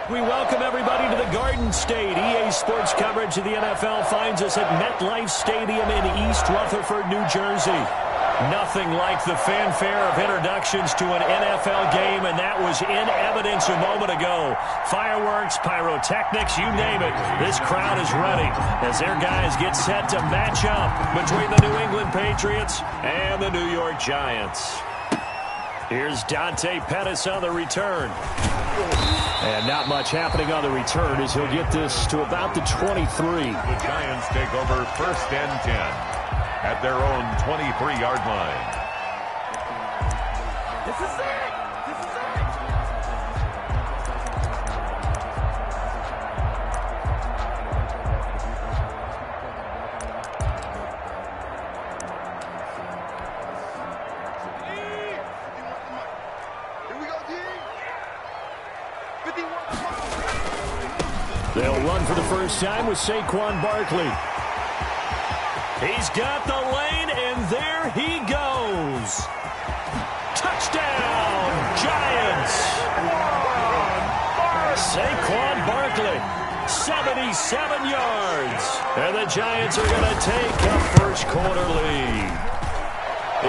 We welcome everybody to the Garden State. EA Sports coverage of the NFL finds us at MetLife Stadium in East Rutherford, New Jersey. Nothing like the fanfare of introductions to an NFL game, and that was in evidence a moment ago. Fireworks, pyrotechnics, you name it. This crowd is ready as their guys get set to match up between the New England Patriots and the New York Giants. Here's Dante Pettis on the return. And not much happening on the return as he'll get this to about the 23. The Giants take over 1st and 10 at their own 23-yard line. This is it! This is it! Here we go, D! 51. They'll run for the first time with Saquon Barkley. He's got the lane, and there he goes. Touchdown, Giants. Saquon Barkley, 77 yards. And the Giants are going to take a first quarter lead.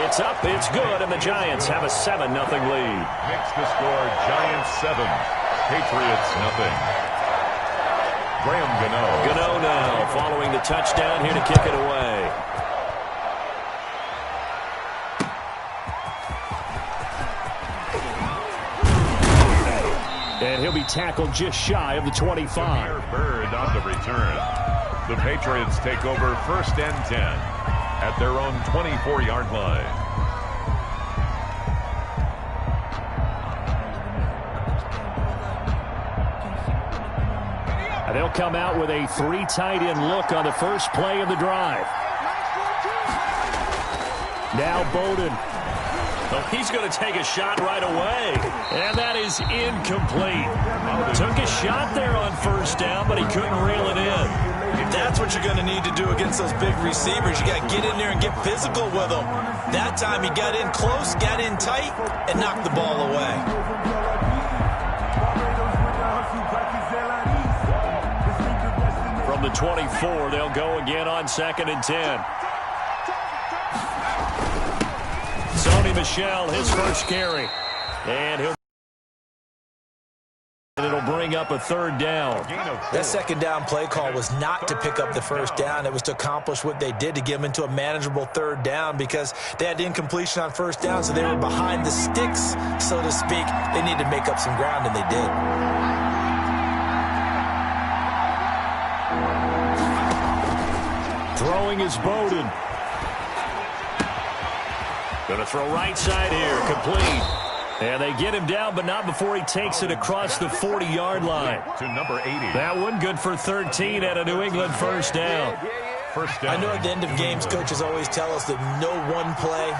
It's up, it's good, and the Giants have a 7-0 lead. Makes the score Giants 7, Patriots nothing. Graham Gano. Gano now following the touchdown here to kick it away. And he'll be tackled just shy of the 25. Bird on the return. The Patriots take over 1st and 10 at their own 24-yard line. And they'll come out with a 3 tight end look on the first play of the drive. Now Bowden. Oh, he's going to take a shot right away. And that is incomplete. Took a shot there on 1st down, but he couldn't reel it in. That's what you're going to need to do against those big receivers. You got to get in there and get physical with them. That time he got in close, got in tight, and knocked the ball away. From the 24, they'll go again on 2nd and 10. Sony Michel, his first carry. And it'll bring up a 3rd down. That 2nd down play call was not to pick up the 1st down. It was to accomplish what they did, to get them into a manageable 3rd down, because they had incompletion on 1st down, so they were behind the sticks, so to speak. They needed to make up some ground, and they did. Throwing is Bowden. Going to throw right side here, complete. And they get him down, but not before he takes it across the 40-yard line. To number 80. That one good for 13 at a New England 1st down. I know at the end of games, coaches always tell us that no one play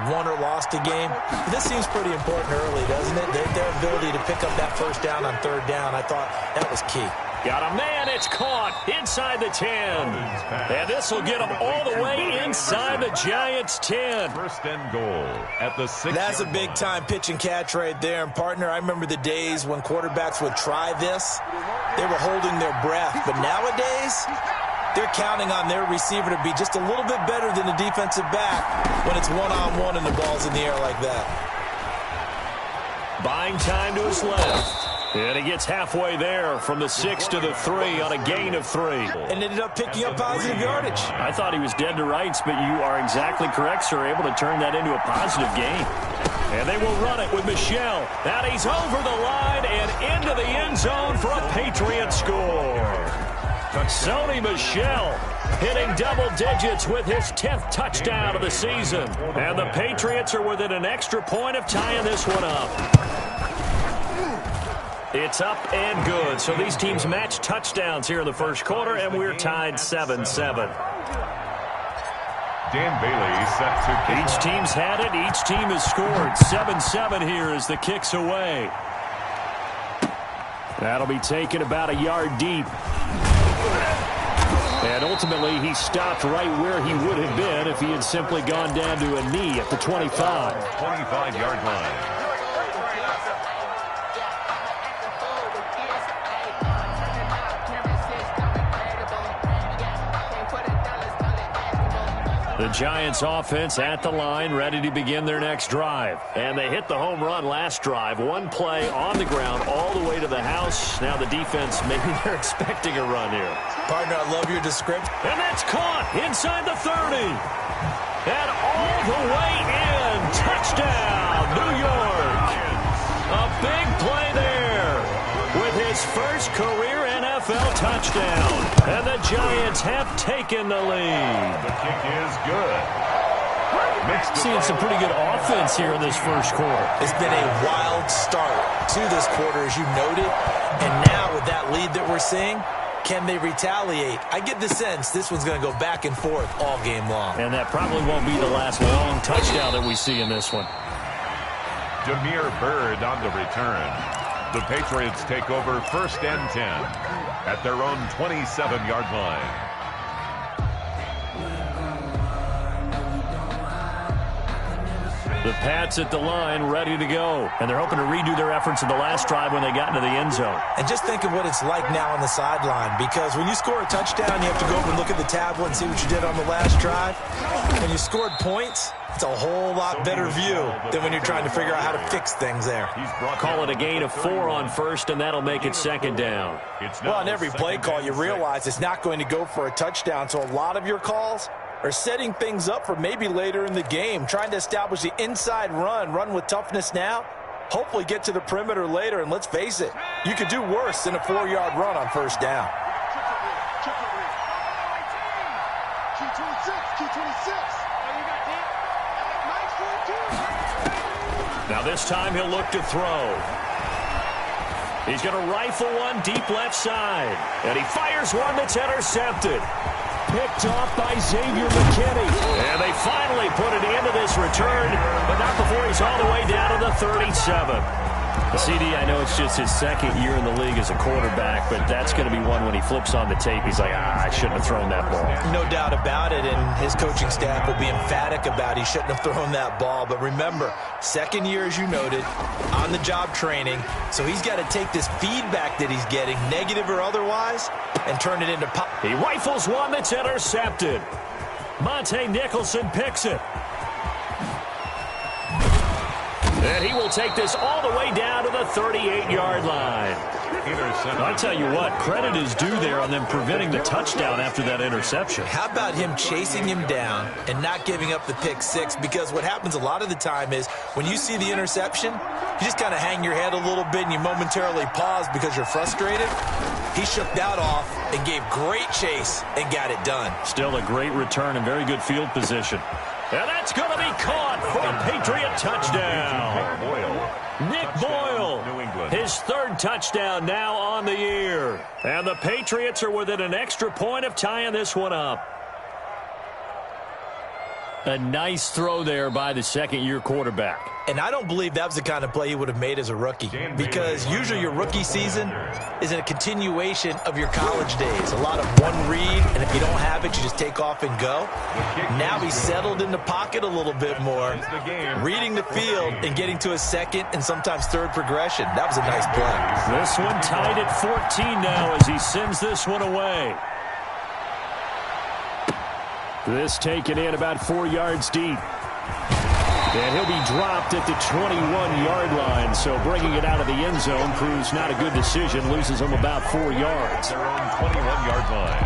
won or lost a game. But this seems pretty important early, doesn't it? Their ability to pick up that 1st down on 3rd down, I thought that was key. Got a man, it's caught inside the 10. And this will get him all the way inside the Giants' 10. 1st and goal at the 6. That's a big-time pitch and catch right there. And, partner, I remember the days when quarterbacks would try this. They were holding their breath. But nowadays, they're counting on their receiver to be just a little bit better than the defensive back when it's one-on-one and the ball's in the air like that. Buying time to his left. And he gets halfway there from the 6 to the 3 on a gain of 3. And ended up picking up positive yardage. I thought he was dead to rights, but you are exactly correct, sir. Able to turn that into a positive gain. And they will run it with Michel. That he's over the line and into the end zone for a Patriot score. Sony Michel hitting double digits with his 10th touchdown of the season. And the Patriots are within an extra point of tying this one up. It's up and good. So these teams match touchdowns here in the first quarter, and we're tied 7-7. Dan Bailey set to kick. Each team's had it. Each team has scored. 7-7 here as the kick's away. That'll be taken about a yard deep. And ultimately, he stopped right where he would have been if he had simply gone down to a knee at the 25. 25-yard line. The Giants offense at the line, ready to begin their next drive. And they hit the home run last drive. One play on the ground all the way to the house. Now the defense, maybe they're expecting a run here. Partner, I love your description. And that's caught inside the 30. And all the way in. Touchdown, New York. A big play there with his first career NFL touchdown. And the Giants have taken the lead. The kick is good. Seeing some pretty good offense here in this first quarter. It's been a wild start to this quarter, as you noted. And now with that lead that we're seeing, can they retaliate? I get the sense this one's going to go back and forth all game long. And that probably won't be the last long touchdown that we see in this one. Demir Bird on the return. The Patriots take over 1st and 10 at their own 27-yard line. The Pats at the line, ready to go. And they're hoping to redo their efforts in the last drive when they got into the end zone. And just think of what it's like now on the sideline, because when you score a touchdown, you have to go over and look at the tablet and see what you did on the last drive. When you scored points, it's a whole lot better view than when you're trying to figure out how to fix things there. Call it a gain of 4 on first, and that'll make it 2nd down. Well, on every play call, you realize it's not going to go for a touchdown, so a lot of your calls are setting things up for maybe later in the game, trying to establish the inside run with toughness now, hopefully get to the perimeter later, and let's face it, you could do worse than a 4-yard run on first down. Now this time he'll look to throw. He's going to rifle one deep left side, and he fires one that's intercepted. Picked off by Xavier McKinney. And they finally put it into this return, but not before he's all the way down to the 37. CD, I know it's just his 2nd year in the league as a quarterback, but that's going to be one when he flips on the tape. He's like, I shouldn't have thrown that ball. No doubt about it, and his coaching staff will be emphatic about he shouldn't have thrown that ball. But remember, 2nd year, as you noted, on-the-job training, so he's got to take this feedback that he's getting, negative or otherwise, and turn it into pop. He rifles one that's intercepted. Monte Nicholson picks it. And he will take this all the way down to the 38-yard line. I tell you what, credit is due there on them preventing the touchdown after that interception. How about him chasing him down and not giving up the pick 6? Because what happens a lot of the time is when you see the interception, you just kind of hang your head a little bit and you momentarily pause because you're frustrated. He shook that off and gave great chase and got it done. Still a great return and very good field position. And that's going to be caught for a Patriot touchdown. Nick Boyle, his 3rd touchdown now on the year. And the Patriots are within an extra point of tying this one up. A nice throw there by the 2nd-year quarterback. And I don't believe that was the kind of play he would have made as a rookie, because usually your rookie season is a continuation of your college days. A lot of one read, and if you don't have it, you just take off and go. Now he's settled in the pocket a little bit more, reading the field and getting to a 2nd and sometimes 3rd progression. That was a nice play. This one tied at 14 now as he sends this one away. This taken in about 4 yards deep. And he'll be dropped at the 21-yard line, so bringing it out of the end zone proves not a good decision, loses him about 4 yards. Their own 21-yard line.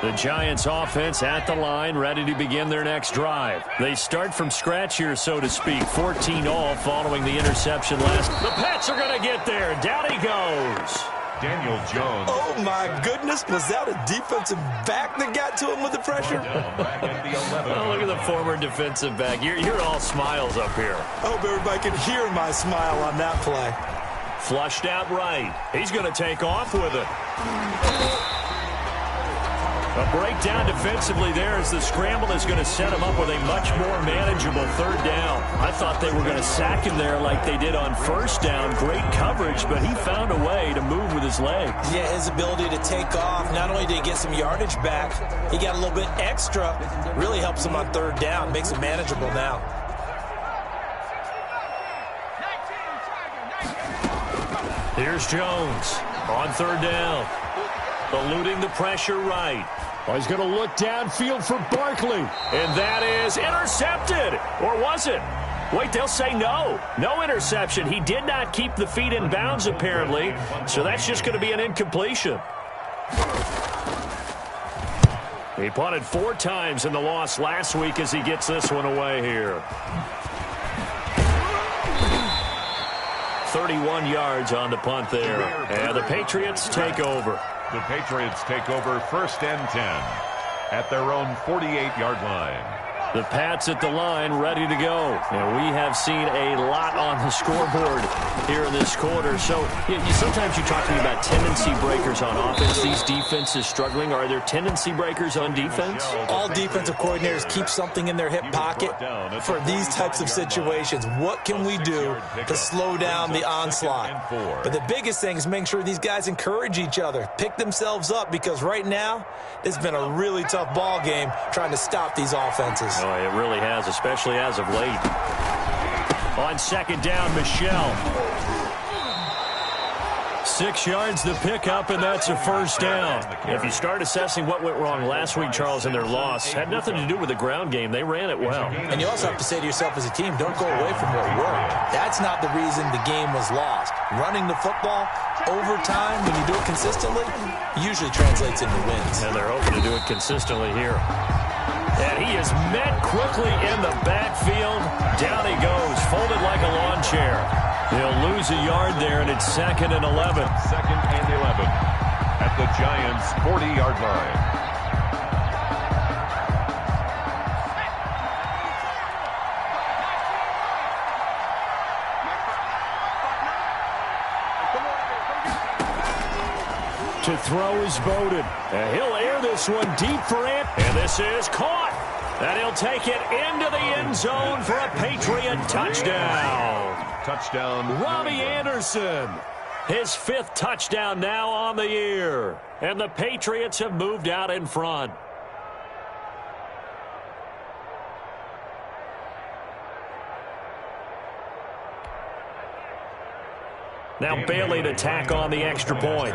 The Giants offense at the line, ready to begin their next drive. They start from scratch here, so to speak, 14-all following the interception last. The Pats are going to get there. Down he goes. Daniel Jones. Oh, my goodness. Was that a defensive back that got to him with the pressure? Oh, look at the former defensive back. You're all smiles up here. I hope everybody can hear my smile on that play. Flushed out right. He's going to take off with it. A breakdown defensively there as the scramble is going to set him up with a much more manageable 3rd down. I thought they were going to sack him there like they did on 1st down. Great coverage, but he found a way to move with his legs. Yeah, his ability to take off, not only did he get some yardage back, he got a little bit extra. Really helps him on 3rd down, makes it manageable now. Here's Jones on 3rd down. eluding the pressure right. Oh, he's going to look downfield for Barkley. And that is intercepted. Or was it? Wait, they'll say no. No interception. He did not keep the feet in bounds, apparently. So that's just going to be an incompletion. He punted 4 times in the loss last week as he gets this one away here. 31 yards on the punt there. And the Patriots take over. The Patriots take over 1st and 10 at their own 48-yard line. The Pats at the line, ready to go. And we have seen a lot on the scoreboard here in this quarter. So sometimes you talk to me about tendency breakers on offense. These defenses struggling. Are there tendency breakers on defense? All defensive coordinators keep something in their hip pocket for these types of situations. What can we do to slow down the onslaught? But the biggest thing is making sure these guys encourage each other, pick themselves up, because right now it's been a really tough ball game trying to stop these offenses. Oh, it really has, especially as of late. On 2nd down, Michelle. 6 yards the pickup, and that's a 1st down. If you start assessing what went wrong last week, Charles, in their loss, had nothing to do with the ground game. They ran it well. And you also have to say to yourself as a team, don't go away from what worked. That's not the reason the game was lost. Running the football over time, when you do it consistently, usually translates into wins. And they're hoping to do it consistently here. And he is met quickly in the backfield. Down he goes, folded like a lawn chair. He'll lose a yard there, and it's 2nd and 11. 2nd and 11 at the Giants' 40-yard line. To throw is Bowden. And he'll air this one deep for Ant. And this is caught. And he'll take it into the end zone for a Patriot touchdown. Touchdown. Robbie Anderson. His 5th touchdown now on the year. And the Patriots have moved out in front. Now Bailey to tack on the extra point.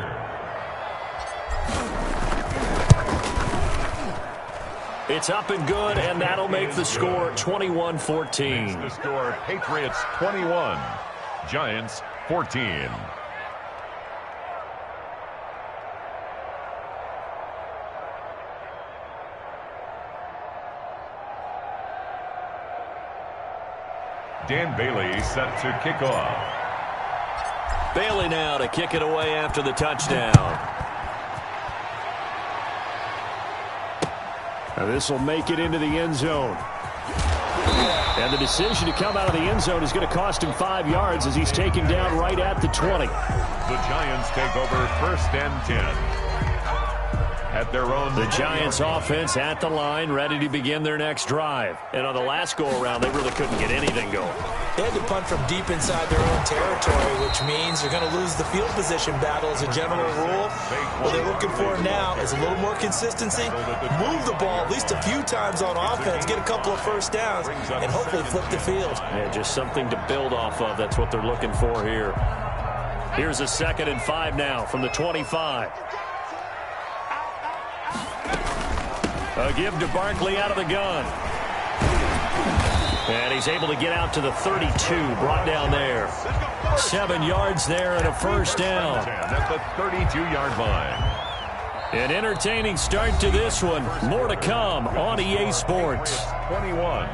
It's up and good, and that'll make the score 21-14. The score, Patriots 21, Giants 14. Dan Bailey set to kick off. Bailey now to kick it away after the touchdown. Now this will make it into the end zone. And the decision to come out of the end zone is going to cost him 5 yards as he's taken down right at the 20. The Giants take over 1st and 10. At their own. The Giants offense at the line, ready to begin their next drive. And on the last go-around, they really couldn't get anything going. They had to punt from deep inside their own territory, which means they're going to lose the field position battle as a general rule. What they're looking for now is a little more consistency, move the ball at least a few times on offense, get a couple of 1st downs, and hopefully flip the field. Yeah, just something to build off of. That's what they're looking for here. Here's a 2nd and 5 now from the 25. A give to Barkley out of the gun. And he's able to get out to the 32, brought down there. 7 yards there and a 1st down. At the 32-yard line. An entertaining start to this one. More to come on EA Sports. 21,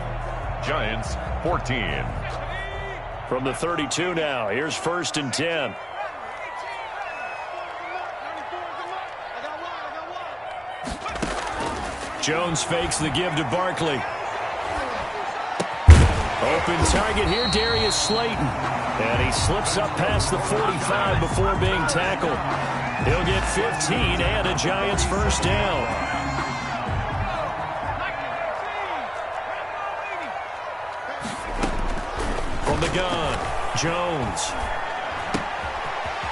Giants 14. From the 32 now, here's 1st and 10. Jones fakes the give to Barkley. Open target here, Darius Slayton. And he slips up past the 45 before being tackled. He'll get 15 and a Giants 1st down. From the gun, Jones.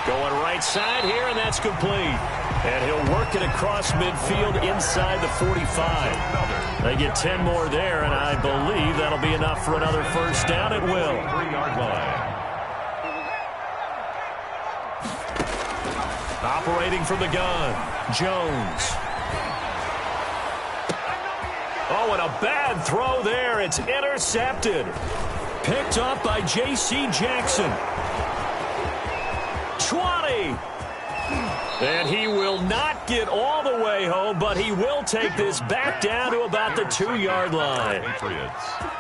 Going right side here, and that's complete. And he'll work it across midfield inside the 45. They get 10 more there, and I believe that'll be enough for another 1st down. It will. 3-yard line. Operating from the gun, Jones. Oh, and a bad throw there. It's intercepted. Picked up by J.C. Jackson. 20. And he will not get all the way home, but he will take this back down to about the 2-yard line.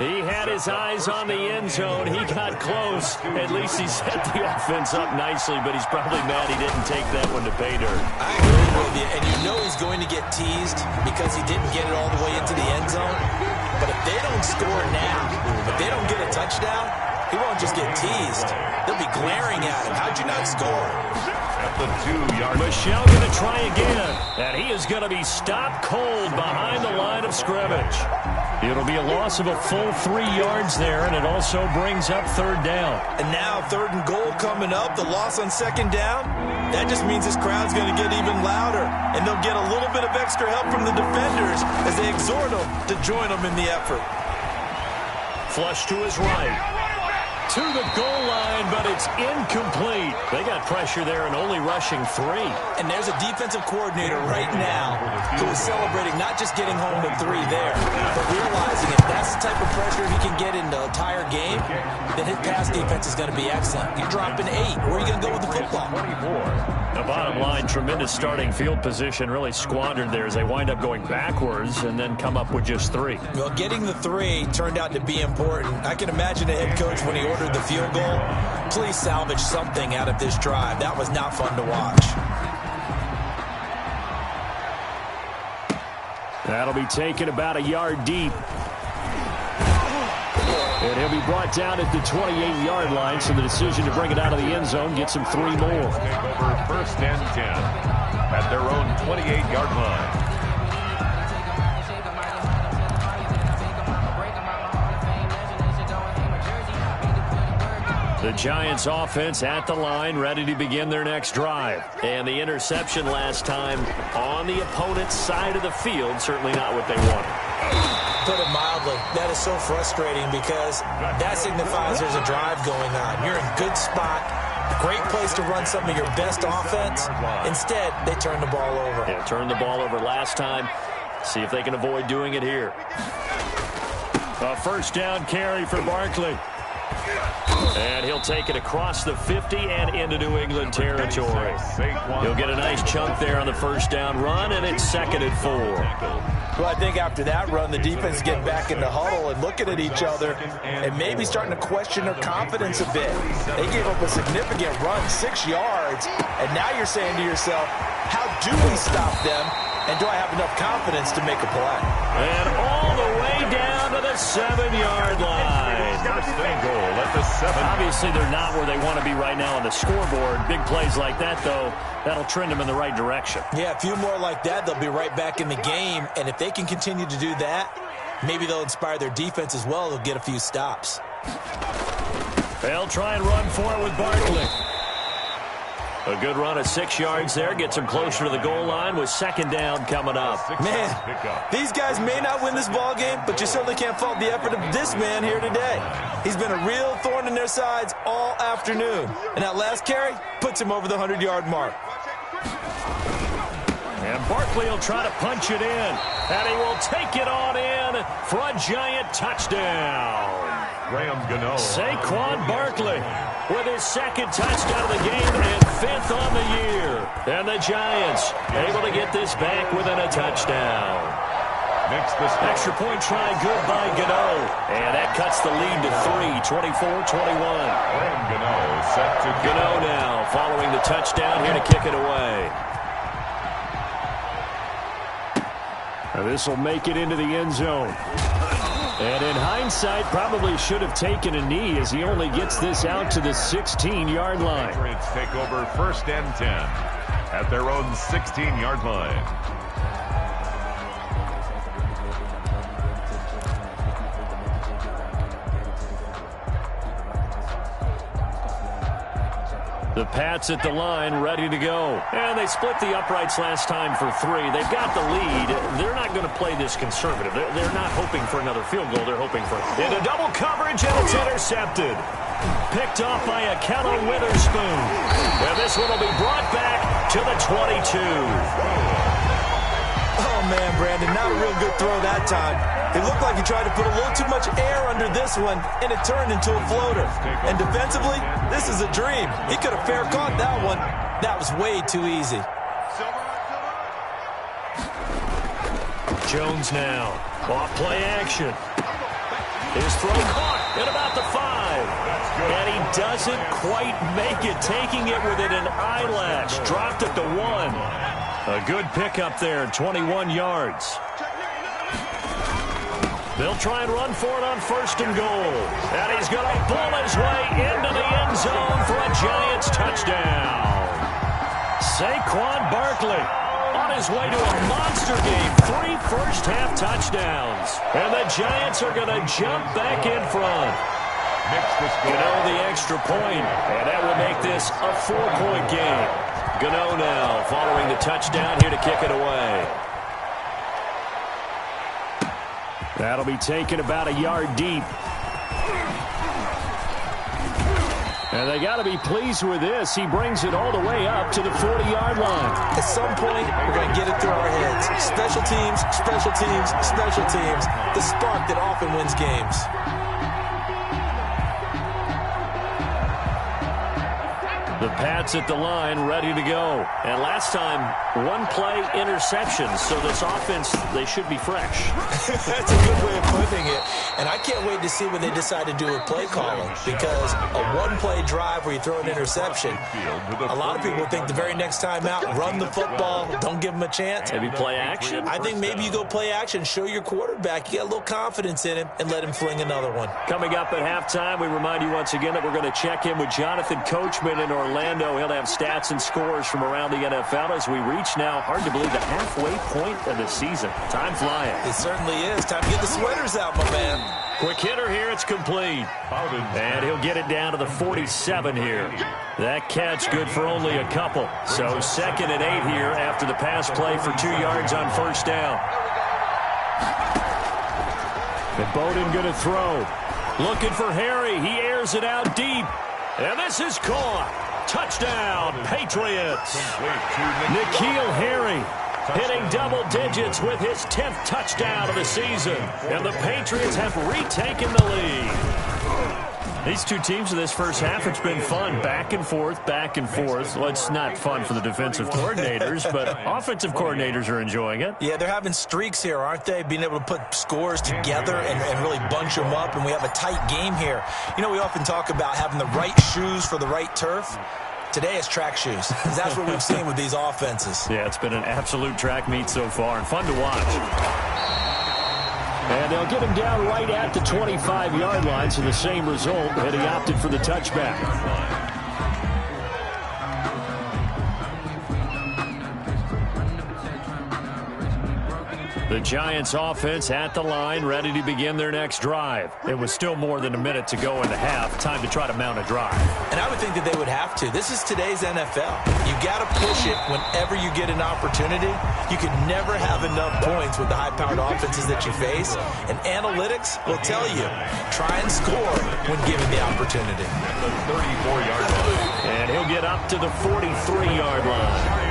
He had his eyes on the end zone. He got close. At least he set the offense up nicely, but he's probably mad he didn't take that one to pay dirt. I agree with you, and you know he's going to get teased because he didn't get it all the way into the end zone. But if they don't score now, if they don't get a touchdown, he won't just get teased. They'll be glaring at him. How'd you not score? At the 2-yard line. Michelle going to try again, and he is going to be stopped cold behind the line of scrimmage. It'll be a loss of a full 3 yards there, and it also brings up 3rd down. And now 3rd and goal coming up, the loss on 2nd down. That just means this crowd's going to get even louder, and they'll get a little bit of extra help from the defenders as they exhort them to join them in the effort. Flush to his right. To the goal line, but it's incomplete. They got pressure there and only rushing 3. And there's a defensive coordinator right now who is celebrating not just getting home with 3 there, but realizing if that's the type of pressure he can get in the entire game, then his pass defense is going to be excellent. You're dropping 8. Where are you going to go with the football? The bottom line, tremendous starting field position, really squandered there as they wind up going backwards and then come up with just 3. Well, getting the 3 turned out to be important. I can imagine the head coach when he ordered the field goal, please salvage something out of this drive. That was not fun to watch. That'll be taken about a yard deep. And he'll be brought down at the 28-yard line, so the decision to bring it out of the end zone gets him 3 more. Take over 1st and 10 at their own 28-yard line. The Giants offense at the line, ready to begin their next drive. And the interception last time on the opponent's side of the field, certainly not what they wanted. Put it mildly, that is so frustrating because that signifies there's a drive going on. You're in a good spot, great place to run some of your best offense. Instead, they turn the ball over. Yeah, turned the ball over last time. See if they can avoid doing it here. A 1st down carry for Barkley. And he'll take it across the 50 and into New England territory. He'll get a nice chunk there on the 1st down run, and it's 2nd and 4. Well, I think after that run, the defense is getting back in the huddle and looking at each other and maybe starting to question their confidence a bit. They gave up a significant run, 6 yards, and now you're saying to yourself, how do we stop them, and do I have enough confidence to make a play? And all the way down to the 7-yard line. 1st and goal at the 7. Obviously, they're not where they want to be right now on the scoreboard. Big plays like that, though, that'll trend them in the right direction. Yeah, a few more like that, they'll be right back in the game. And if they can continue to do that, maybe they'll inspire their defense as well. They'll get a few stops. They'll try and run for it with Barkley. A good run at 6 yards there. Gets them closer to the goal line with 2nd down coming up. Man, these guys may not win this ball game, but you certainly can't fault the effort of this man here today. He's been a real thorn in their sides all afternoon. And that last carry puts him over the 100-yard mark. And Barkley will try to punch it in. And he will take it on in for a Giant touchdown. Saquon Barkley with his 2nd touchdown of the game and 5th on the year. And the Giants able to get this back within a touchdown. Extra point try good by Gano. And that cuts the lead to 3, 24-21. Gano now following the touchdown here to kick it away. Now this will make it into the end zone. And in hindsight, probably should have taken a knee as he only gets this out to the 16-yard line. Patriots take over 1st and 10 at their own 16-yard line. The Pats at the line, ready to go. And they split the uprights last time for 3. They've got the lead. They're not going to play this conservative. They're not hoping for another field goal. They're hoping for into double coverage, and it's intercepted. Picked off by Akello Witherspoon. And this one will be brought back to the 22. Oh, man, Brandon, not a real good throw that time. It looked like he tried to put a little too much air under this one, and it turned into a floater. And defensively, this is a dream. He could have fair caught that one. That was way too easy. Jones now. Off play action. His throw caught at about the 5. And he doesn't quite make it, taking it within an eyelash. Dropped at the 1. A good pickup there, 21 yards. They'll try and run for it on 1st and goal. And he's going to pull his way into the end zone for a Giants touchdown. Saquon Barkley on his way to a monster game. 3 first-half touchdowns. And the Giants are going to jump back in front. Gano the extra point, and that will make this a 4-point game. Gano now following the touchdown here to kick it away. That'll be taken about a yard deep. And they got to be pleased with this. He brings it all the way up to the 40-yard line. At some point, we're going to get it through our heads. Special teams, special teams, special teams. The spark that often wins games. The Pats at the line, ready to go. And last time, 1-play interceptions. So this offense, they should be fresh. That's a good way of putting it. And I can't wait to see what they decide to do with play calling. Because a 1-play drive where you throw an interception, a lot of people think the very next time out, run the football, don't give them a chance. Maybe play action? I think maybe you go play action, show your quarterback, you get a little confidence in him, and let him fling another one. Coming up at halftime, we remind you once again that we're going to check in with Jonathan Coachman in Orlando. He'll have stats and scores from around the NFL as we reach now, hard to believe, the halfway point of the season. Time flying. It certainly is. Time to get the sweaters out, my man. Quick hitter here. It's complete. And he'll get it down to the 47 here. That catch good for only a couple. So 2nd and 8 here after the pass play for 2 yards on 1st down. And Bowden going to throw. Looking for Harry. He airs it out deep. And this is caught. Touchdown, Patriots. N'Keal Harry hitting double digits with his 10th touchdown of the season. And the Patriots have retaken the lead. These two teams in this first half, it's been fun. Back and forth, back and forth. Well, it's not fun for the defensive coordinators, but offensive coordinators are enjoying it. Yeah, they're having streaks here, aren't they? Being able to put scores together and really bunch them up, and we have a tight game here. You know, we often talk about having the right shoes for the right turf. Today it's track shoes. That's what we've seen with these offenses. Yeah, it's been an absolute track meet so far, and fun to watch. And they'll get him down right at the 25-yard line, so the same result, and he opted for the touchback. The Giants offense at the line, ready to begin their next drive. It was still more than a minute to go in the half. Time to try to mount a drive. And I would think that they would have to. This is today's NFL. You got to push it whenever you get an opportunity. You can never have enough points with the high-powered offenses that you face. And analytics will tell you, try and score when given the opportunity. The 34-yard line. And he'll get up to the 43-yard line.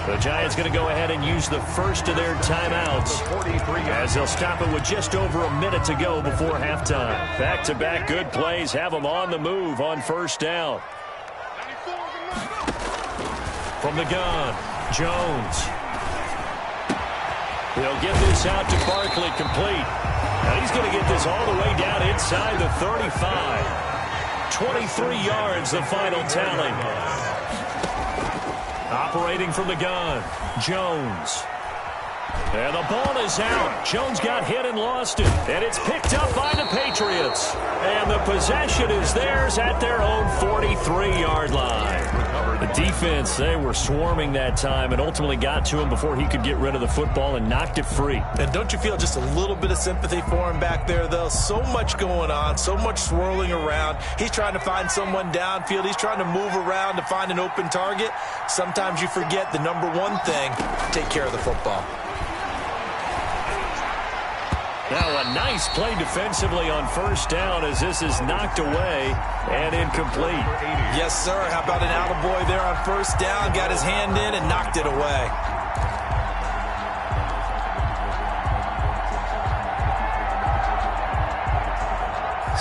The Giants going to go ahead and use the first of their timeouts as they'll stop it with just over a minute to go before halftime. Back-to-back good plays have them on the move on 1st down. From the gun, Jones. He'll get this out to Barkley, complete. And he's going to get this all the way down inside the 35. 23 yards, the final tally. Operating from the gun, Jones. And the ball is out. Jones got hit and lost it. And it's picked up by the Patriots. And the possession is theirs at their own 43-yard line. The defense, they were swarming that time and ultimately got to him before he could get rid of the football and knocked it free. And don't you feel just a little bit of sympathy for him back there, though? So much going on, so much swirling around. He's trying to find someone downfield. He's trying to move around to find an open target. Sometimes you forget the number one thing, take care of the football. Now a nice play defensively on first down as this is knocked away and incomplete. Yes, sir. How about an attaboy there on first down? Got his hand in and knocked it away.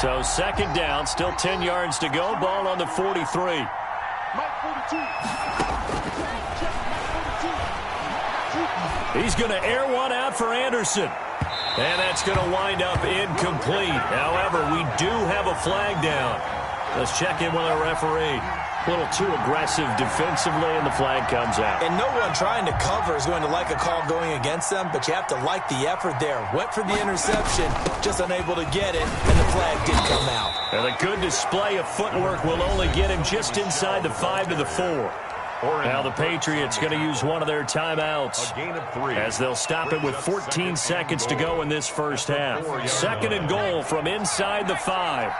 So second down, still 10 yards to go. Ball on the 43. He's going to air one out for Anderson. And that's going to wind up incomplete. However, we do have a flag down. Let's check in with our referee. A little too aggressive defensively, and the flag comes out. And no one trying to cover is going to like a call going against them, but you have to like the effort there. Went for the interception, just unable to get it, and the flag did come out. And a good display of footwork will only get him just inside the 5 to the 4. Now the Patriots going to use one of their timeouts as they'll stop it with 14 seconds to go in this first half. Second and goal from inside the 5.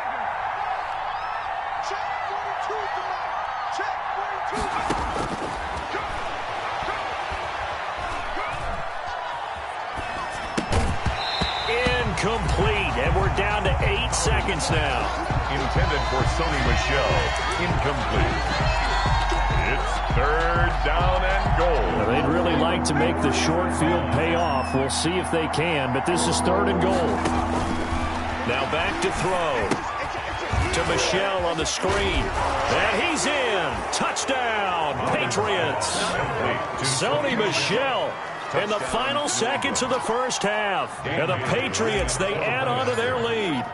Incomplete, and we're down to 8 seconds now. Intended for Sony Michel. Incomplete. It's third down and goal. Well, they'd really like to make the short field pay off. We'll see if they can, but this is third and goal. Now back to throw. To Michel on the screen. And he's in. Touchdown, Patriots. Sony Michel in the final seconds of the first half. And the Patriots, they add on to their lead.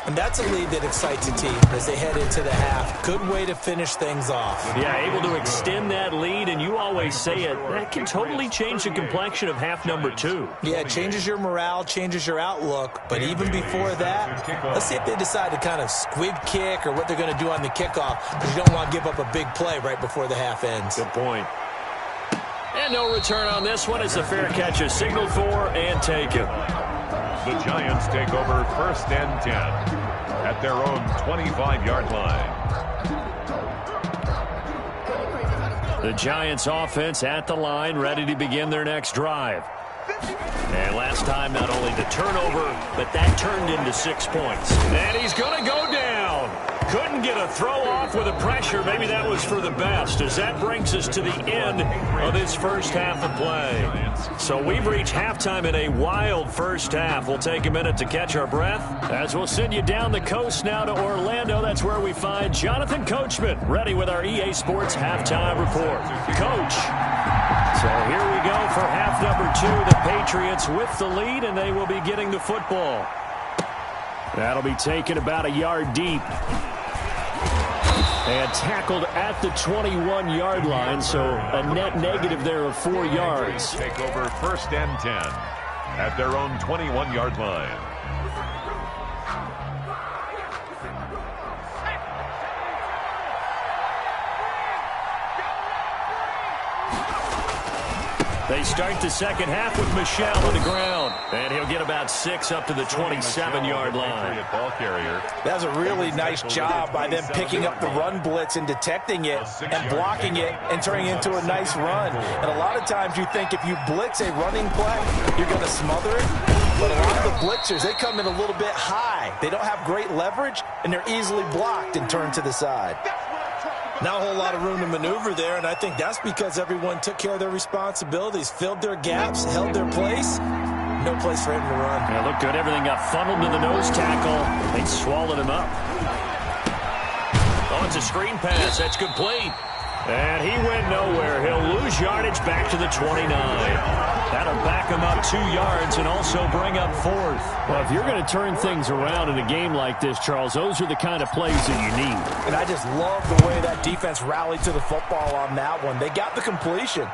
And that's a lead that excites a team as they head into the half. Good way to finish things off. Yeah, able to extend that lead, and you always say it, that can totally change the complexion of half number 2. Yeah, it changes your morale, changes your outlook. But even before that, let's see if they decide to kind of squib kick or what they're going to do on the kickoff, because you don't want to give up a big play right before the half ends. Good point. And no return on this one as the fair catch is signaled for and taken. The Giants take over first and 10 at their own 25-yard line. The Giants offense at the line, ready to begin their next drive. And last time, not only the turnover, but that turned into 6 points. And he's going to go down. Couldn't get a throw off with the pressure. Maybe that was for the best, as that brings us to the end of this first half of play. So we've reached halftime in a wild first half. We'll take a minute to catch our breath as we'll send you down the coast now to Orlando. That's where we find Jonathan Coachman, ready with our EA Sports halftime report. Coach. So here we go for half number 2. The Patriots with the lead, and they will be getting the football. That'll be taken about a yard deep. And tackled at the 21-yard line, so a net negative there of 4 yards. Take over first and 10 at their own 21-yard line. They start the second half with Michel on the ground. And he'll get about 6 up to the 27-yard line. Ball carrier. That was a really nice job by them picking up the run blitz and detecting it and blocking it and turning it into a nice run. And a lot of times you think if you blitz a running play, you're going to smother it. But a lot of the blitzers, they come in a little bit high. They don't have great leverage, and they're easily blocked and turned to the side. Not a whole lot of room to maneuver there, and I think that's because everyone took care of their responsibilities, filled their gaps, held their place. No place for him to run. Yeah, looked good. Everything got funneled to the nose tackle. They swallowed him up. Oh, it's a screen pass. That's complete. And he went nowhere. He'll lose yardage back to the 29. That'll back him up 2 yards and also bring up 4th. Well, if you're going to turn things around in a game like this, Charles, those are the kind of plays that you need. And I just love the way that defense rallied to the football on that one. They got the completion,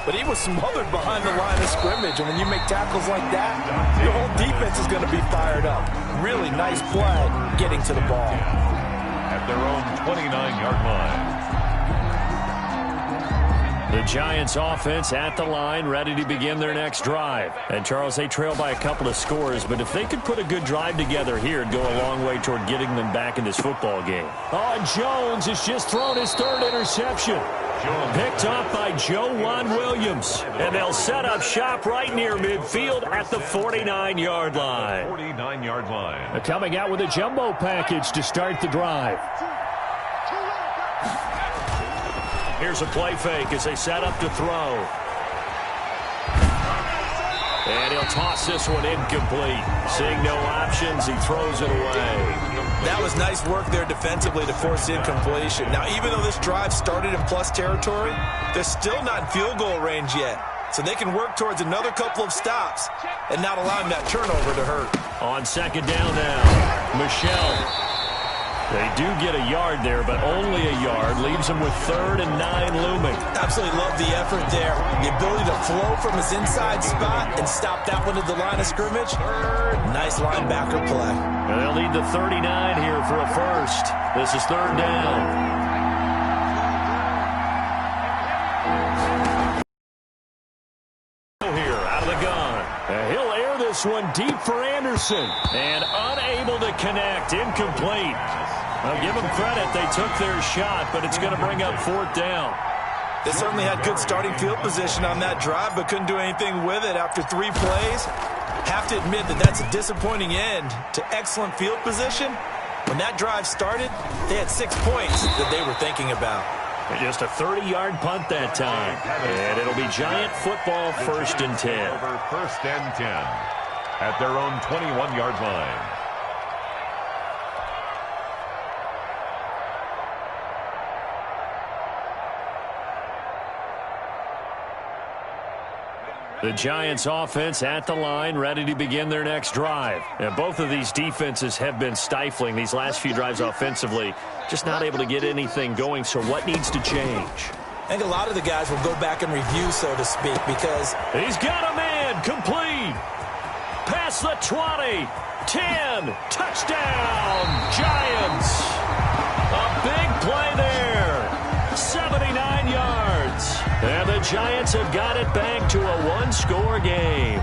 but he was smothered behind the line of scrimmage. And when you make tackles like that, your whole defense is going to be fired up. Really nice play getting to the ball. At their own 29-yard line. The Giants offense at the line, ready to begin their next drive. And, Charles, they trail by a couple of scores, but if they could put a good drive together here, it'd go a long way toward getting them back in this football game. Oh, and Jones has just thrown his 3rd interception. Picked off by Joejuan Williams. And they'll set up shop right near midfield at the 49-yard line. 49-yard line. Coming out with a jumbo package to start the drive. Here's a play fake as they set up to throw. And he'll toss this one incomplete. Seeing no options, he throws it away. That was nice work there defensively to force incompletion. Now, even though this drive started in plus territory, they're still not in field goal range yet. So they can work towards another couple of stops and not allowing that turnover to hurt. On second down now, Michelle. They do get a yard there, but only a yard. Leaves them with 3rd and 9 looming. Absolutely love the effort there. The ability to flow from his inside spot and stop that one at the line of scrimmage. Nice linebacker play. And they'll need the 39 here for a first. This is 3rd down. Here, out of the gun. He'll air this one deep for Anderson. And unable to connect. Incomplete. I'll give them credit. They took their shot, but it's going to bring up 4th down. They certainly had good starting field position on that drive, but couldn't do anything with it after 3 plays. Have to admit that that's a disappointing end to excellent field position. When that drive started, they had 6 points that they were thinking about. And just a 30-yard punt that time. And it'll be Giant football 1st and 10. Over 1st and 10 at their own 21-yard line. The Giants offense at the line, ready to begin their next drive. And both of these defenses have been stifling these last few drives offensively. Just not able to get anything going, so what needs to change? I think a lot of the guys will go back and review, so to speak, because he's got a man, complete. Past the 20, 10, touchdown, Giants. A big play there, 79 yards. And the Giants have got it back to a one-score game.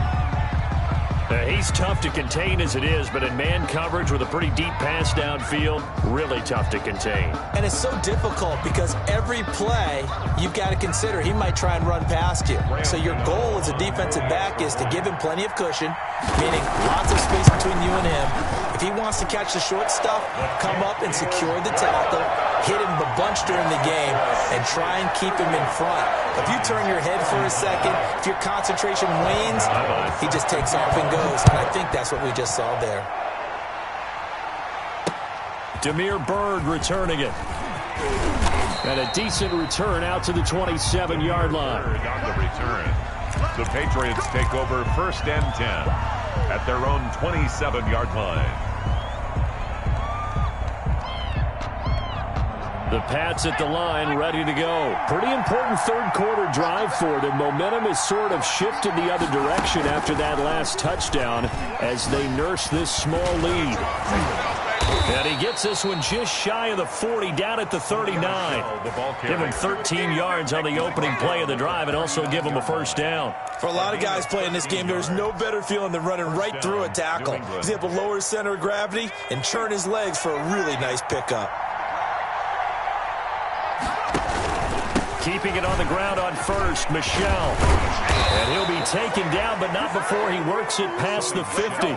He's tough to contain as it is, but in man coverage with a pretty deep pass downfield, really tough to contain. And it's so difficult because every play you've got to consider he might try and run past you. So your goal as a defensive back is to give him plenty of cushion, meaning lots of space between you and him. If he wants to catch the short stuff, come up and secure the tackle, hit him a bunch during the game, and try and keep him in front. If you turn your head for a second, if your concentration wanes, he just takes off and goes. And I think that's what we just saw there. Demir Bird returning it. And a decent return out to the 27-yard line. On the return, the Patriots take over 1st and 10 at their own 27-yard line. The Pats at the line, ready to go. Pretty important third-quarter drive for them. Momentum has sort of shifted the other direction after that last touchdown as they nurse this small lead. And he gets this one just shy of the 40, down at the 39. Give him 13 yards on the opening play of the drive and also give him a first down. For a lot of guys playing this game, there's no better feeling than running right through a tackle. He's able to lower his center of gravity and churn his legs for a really nice pickup. Keeping it on the ground on first, Michelle. And he'll be taken down, but not before he works it past the 50.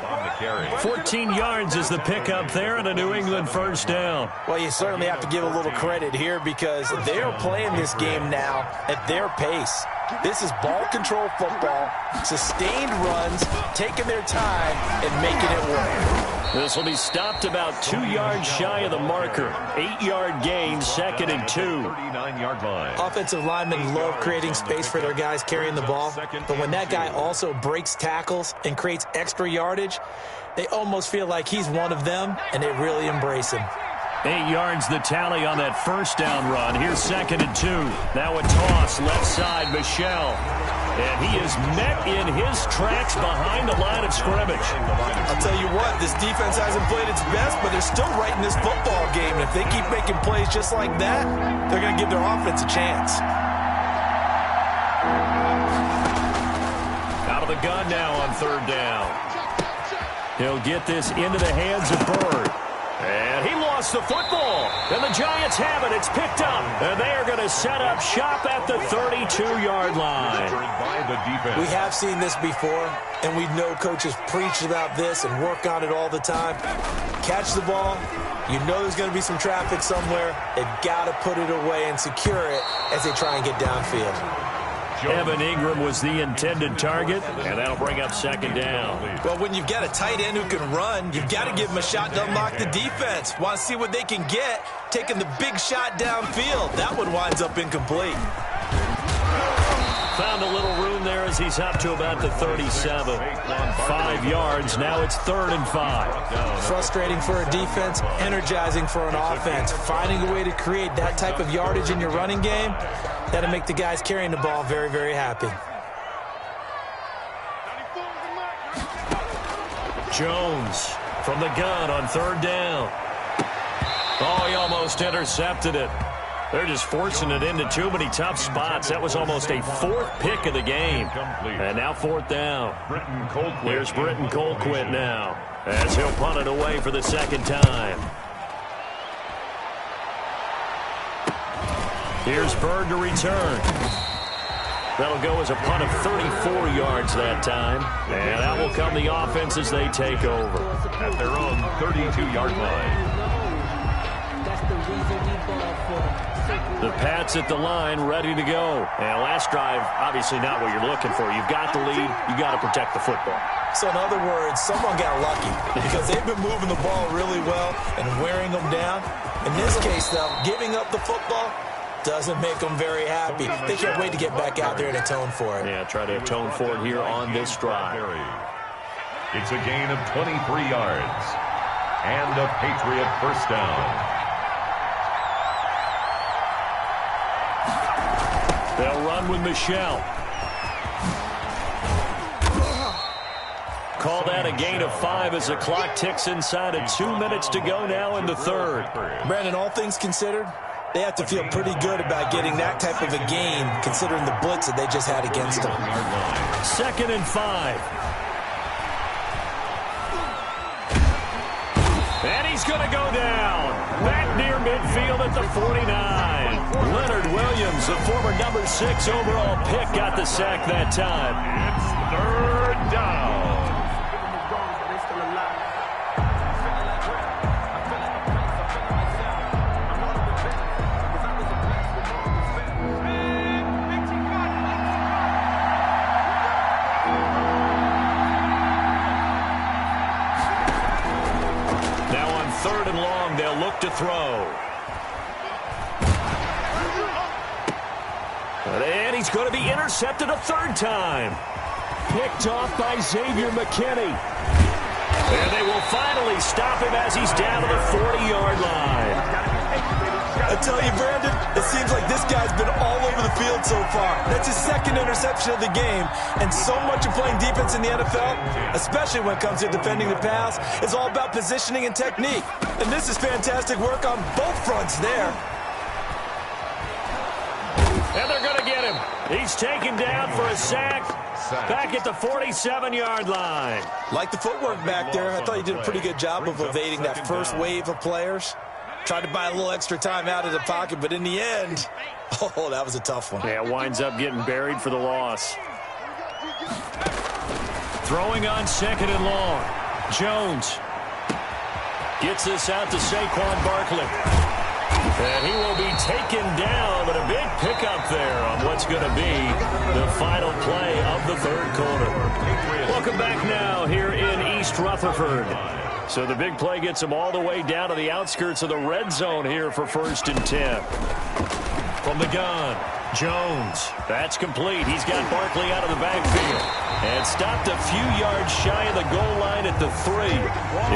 14 yards is the pickup there and a New England first down. Well, you certainly have to give a little credit here because they're playing this game now at their pace. This is ball control football, sustained runs, taking their time and making it work. This will be stopped about 2 yards shy of the marker. 8-yard gain, 2nd and 2. 39-yard line. Offensive linemen love creating space for their guys carrying the ball, but when that guy also breaks tackles and creates extra yardage, they almost feel like he's one of them, and they really embrace him. 8 yards the tally on that first down run. Here's 2nd and 2. Now a toss, left side, Michelle. And he is met in his tracks behind the line of scrimmage. I'll tell you what, this defense hasn't played its best, but they're still right in this football game. And if they keep making plays just like that, they're going to give their offense a chance. Out of the gun now on 3rd down. He'll get this into the hands of Bird. And he lost the football. And the Giants have it. It's picked up. And they are going to set up shop at the 32-yard line. We have seen this before, and we know coaches preach about this and work on it all the time. Catch the ball. You know there's going to be some traffic somewhere. They've got to put it away and secure it as they try and get downfield. Evan Ingram was the intended target, and that'll bring up second down. Well, when you've got a tight end who can run, you've got to give him a shot to unlock the defense. Want to see what they can get, taking the big shot downfield. That one winds up incomplete. Found a little room there as he's up to about the 37. 5 yards. Now it's 3rd and 5. Frustrating for a defense, energizing for an offense. Finding a way to create that type of yardage in your running game, that'll make the guys carrying the ball very, very happy. Jones from the gun on 3rd down. Oh, he almost intercepted it. They're just forcing it into too many tough spots. That was almost a 4th pick of the game. And now 4th down. Here's Britton Colquitt now as he'll punt it away for the 2nd time. Here's Bird to return. That'll go as a punt of 34 yards that time. And that will come the offense as they take over. At their own 32-yard line. The Pats at the line, ready to go. And last drive, obviously not what you're looking for. You've got the lead. You got to protect the football. So in other words, someone got lucky because they've been moving the ball really well and wearing them down. In this case, though, giving up the football doesn't make them very happy. They can't wait to get back out there and atone for it. Yeah, try to atone for it here on this drive. It's a gain of 23 yards and a Patriot first down. They'll run with Michelle. Call that a gain of 5 as the clock ticks inside of 2 minutes to go now in the 3rd. Brandon, all things considered, they have to feel pretty good about getting that type of a game considering the blitz that they just had against them. 2nd and 5. And he's going to go down. Back near midfield at the 49. Leonard Williams, the former number 6 overall pick, got the sack that time. It's 3rd down. Now on 3rd and long, they'll look to throw. And he's going to be intercepted a 3rd time. Picked off by Xavier McKinney. And they will finally stop him as he's down to the 40-yard line. I tell you, Brandon, it seems like this guy's been all over the field so far. That's his 2nd interception of the game. And so much of playing defense in the NFL, especially when it comes to defending the pass, is all about positioning and technique. And this is fantastic work on both fronts there. And they're going to get him. He's taken down for a sack back at the 47-yard line. Like the footwork back there, I thought he did a pretty good job of evading that first wave of players. Tried to buy a little extra time out of the pocket, but in the end, oh, that was a tough one. Yeah, winds up getting buried for the loss. Throwing on 2nd and long. Jones gets this out to Saquon Barkley. And he will be taken down, but a big pickup there on what's going to be the final play of the 3rd quarter. Welcome back now here in East Rutherford. So the big play gets them all the way down to the outskirts of the red zone here for 1st and 10. From the gun, Jones. That's complete. He's got Barkley out of the backfield. And stopped a few yards shy of the goal line at the 3.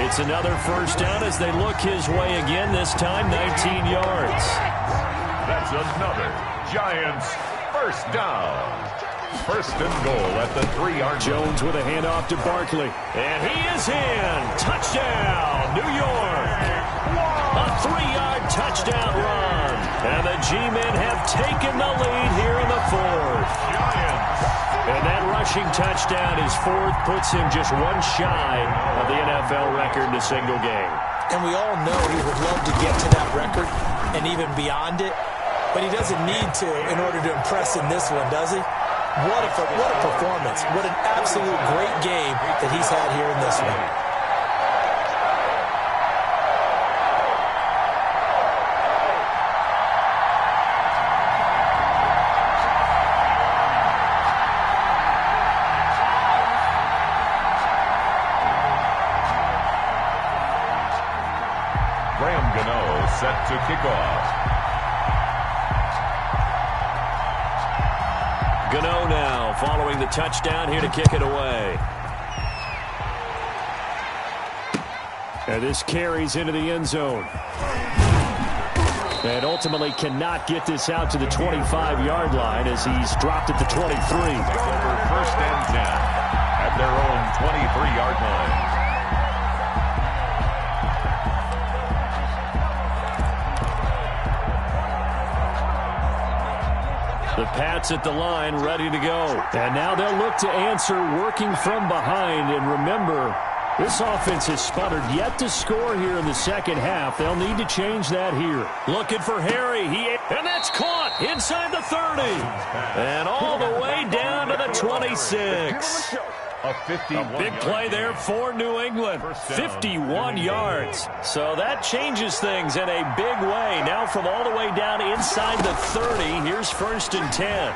It's another 1st down as they look his way again, this time 19 yards. That's another Giants first down. 1st and goal at the 3-yard line. Jones with a handoff to Barkley. And he is in. Touchdown, New York. A 3-yard touchdown run. And the G-men have taken the lead here in the 4th. And that rushing touchdown is 4th, puts him just one shy of the NFL record in a single game. and we all know he would love to get to that record and even beyond it, but he doesn't need to in order to impress in this one, does he? What a performance. What an absolute great game that he's had here in this one. Set to kick off. Gano now following the touchdown here to kick it away. And this carries into the end zone. And ultimately cannot get this out to the 25-yard line as he's dropped at the 23. Over first and 10 at their own 23-yard line. The Pats at the line, ready to go. And now they'll look to answer working from behind. And remember, this offense has sputtered yet to score here in the second half. They'll need to change that here. Looking for Harry. And that's caught inside the 30. And all the way down to the 26. A big play there for New England. 51 yards. So that changes things in a big way. Now from all the way down inside the 30, here's first and 10.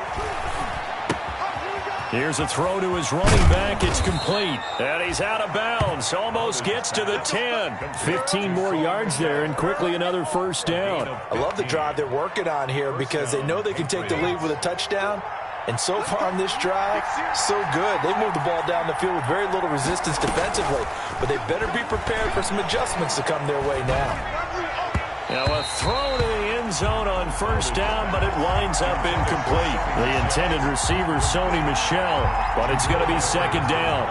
Here's a throw to his running back. It's complete. And he's out of bounds. Almost gets to the 10. 15 more yards there and quickly another first down. I love the drive they're working on here because they know they can take the lead with a touchdown. And so far on this drive, so good. They moved the ball down the field with very little resistance defensively. But they better be prepared for some adjustments to come their way now. Now a throw to the end zone on first down, but it winds up incomplete. The intended receiver, Sony Michel, but it's going to be second down.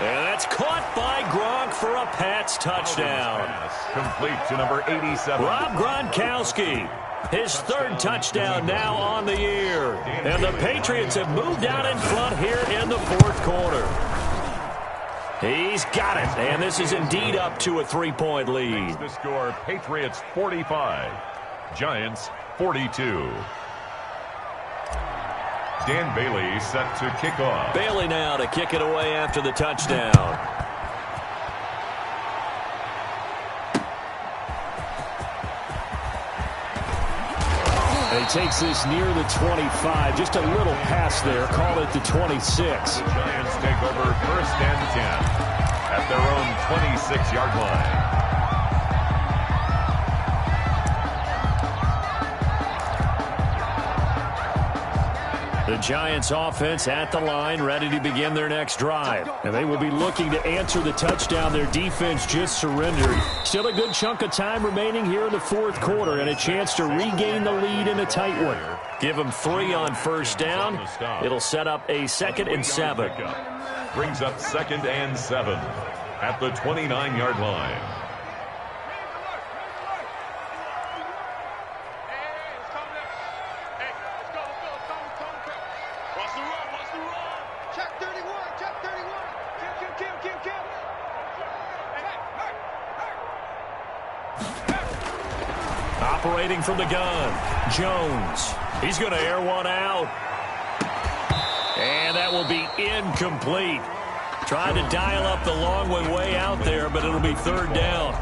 And that's caught by Gronk for a Pats touchdown. Complete to number 87. Rob Gronkowski. His third touchdown now on the year. And the Patriots have moved out in front here in the fourth quarter. He's got it. And this is indeed up to a 3-point lead. The score, Patriots 45, Giants 42. Dan Bailey set to kick off. Bailey now to kick it away after the touchdown. And he takes this near the 25. Just a little pass there. Call it the 26. The Giants take over first and 10 at their own 26-yard line. The Giants offense at the line, ready to begin their next drive. And they will be looking to answer the touchdown their defense just surrendered. Still a good chunk of time remaining here in the fourth quarter and a chance to regain the lead in a tight one. Give them 3 on first down. It'll set up a 2nd and 7. Brings up 2nd and 7 at the 29-yard line. Operating from the gun, Jones. He's going to air one out. And that will be incomplete. Trying to dial up the long one way out there, but it'll be 3rd down.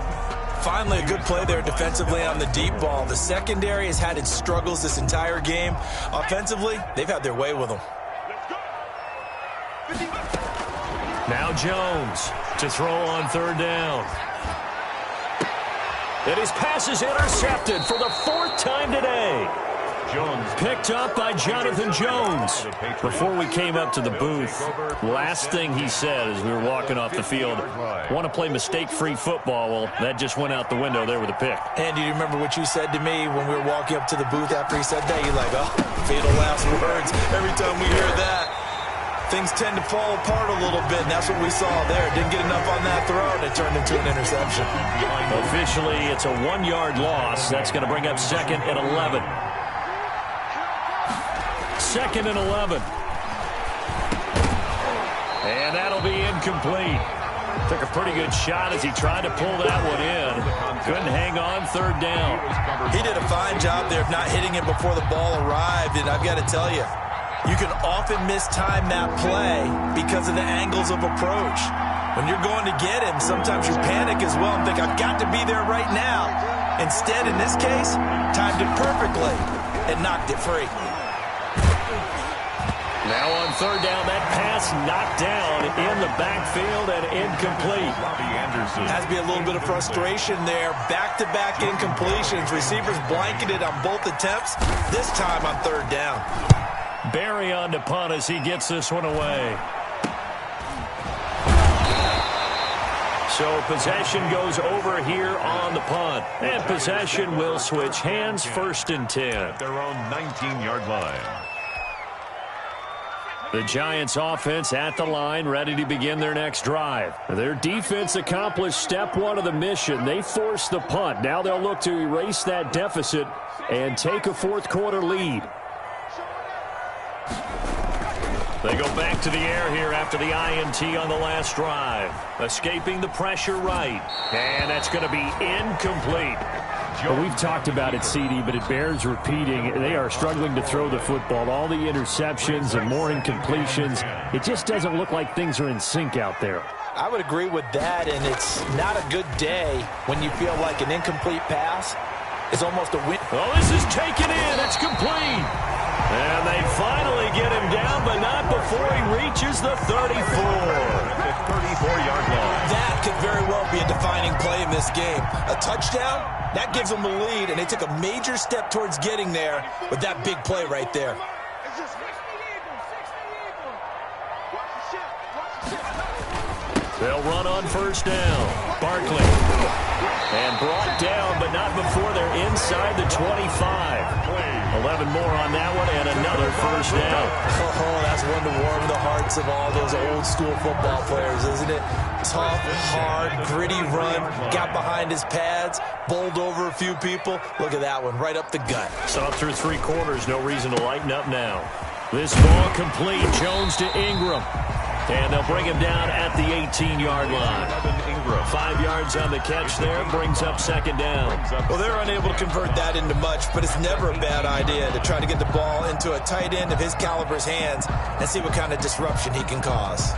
Finally, a good play there defensively on the deep ball. The secondary has had its struggles this entire game. Offensively, they've had their way with them. Now Jones to throw on 3rd down. And his pass is intercepted for the 4th time today. Jones picked up by Jonathan Jones. Before we came up to the booth, last thing he said as we were walking off the field, want to play mistake-free football. Well, that just went out the window there with a pick. And do you remember what you said to me when we were walking up to the booth after he said that? You're like, oh, fatal last words. Every time we hear that, things tend to fall apart a little bit, and that's what we saw there. Didn't get enough on that throw, and it turned into an interception. Officially, it's a 1-yard loss. That's going to bring up 2nd and 11. 2nd and 11. And that'll be incomplete. Took a pretty good shot as he tried to pull that one in. Couldn't hang on, third down. He did a fine job there of not hitting it before the ball arrived, and I've got to tell you, you can often mistime that play because of the angles of approach. When you're going to get him, sometimes you panic as well and think, I've got to be there right now. Instead, in this case, timed it perfectly and knocked it free. Now on third down, that pass knocked down in the backfield and incomplete. Has to be a little bit of frustration there. Back-to-back incompletions. Receivers blanketed on both attempts, this time on third down. Barry on to punt as he gets this one away. So possession goes over here on the punt. And possession will switch hands, 1st and 10. At their own 19-yard line. The Giants offense at the line, ready to begin their next drive. Their defense accomplished step one of the mission. They forced the punt. Now they'll look to erase that deficit and take a fourth-quarter lead. They go back to the air here after the INT on the last drive. Escaping the pressure right. And that's going to be incomplete. Well, we've talked about it, CD, but it bears repeating. They are struggling to throw the football. All the interceptions and more incompletions. It just doesn't look like things are in sync out there. I would agree with that, and it's not a good day when you feel like an incomplete pass is almost a win. Oh, this is taken in. It's complete. And they finally get him down, but not before he reaches the 34. The 34-yard line. That could very well be a defining play in this game. A touchdown, that gives them the lead, and they took a major step towards getting there with that big play right there. They'll run on first down. Barkley. And brought down, but not before they're inside the 25. 11 more on that one, and another first down. Oh, that's one to warm the hearts of all those old-school football players, isn't it? Tough, hard, gritty run, got behind his pads, bowled over a few people. Look at that one, right up the gut. Saw through 3 quarters, no reason to lighten up now. This ball complete, Jones to Ingram. And they'll bring him down at the 18-yard line. 5 yards on the catch there, brings up second down. Well, they're unable to convert that into much, but it's never a bad idea to try to get the ball into a tight end of his caliber's hands and see what kind of disruption he can cause.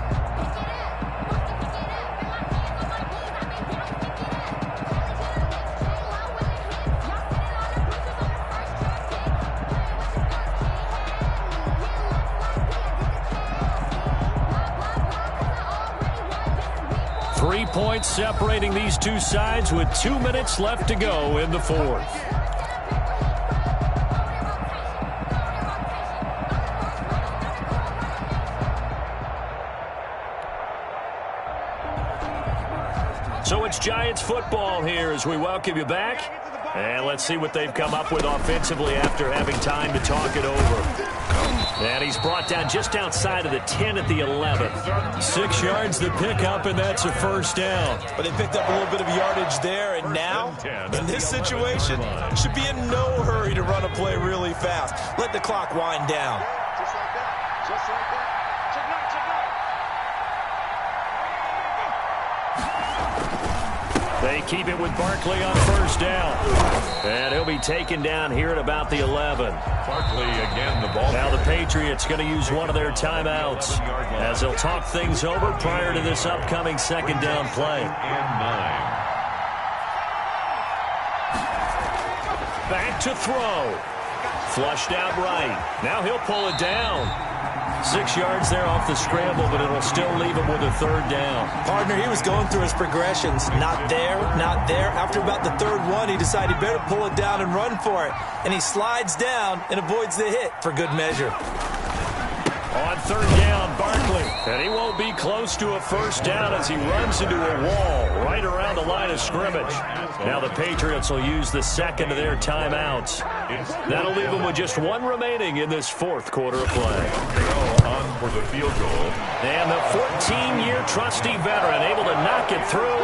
Points separating these two sides with 2 minutes left to go in the fourth. So it's Giants football here as we welcome you back. And let's see what they've come up with offensively after having time to talk it over. And he's brought down just outside of the 10 at the 11. 6 yards the pickup, and that's a first down. But they picked up a little bit of yardage there, and now, in this situation, should be in no hurry to run a play really fast. Let the clock wind down. Just like that. Just like that. They keep it with Barkley on first down. And he'll be taken down here at about the 11. Barkley again, the ball. Now the Patriots going to use one of their timeouts as they'll talk things over prior to this upcoming second down play. And 9. Back to throw. Flushed out right. Now he'll pull it down. 6 yards there off the scramble, but it'll still leave him with a third down. Partner, he was going through his progressions. Not there, not there. After about the third one, he decided he better pull it down and run for it. And he slides down and avoids the hit for good measure. On third down, Barkley. And he won't be close to a first down as he runs into a wall right around the line of scrimmage. Now the Patriots will use the second of their timeouts. That'll leave them with just one remaining in this fourth quarter of play. On for the field goal. And the 14-year trusty veteran able to knock it through.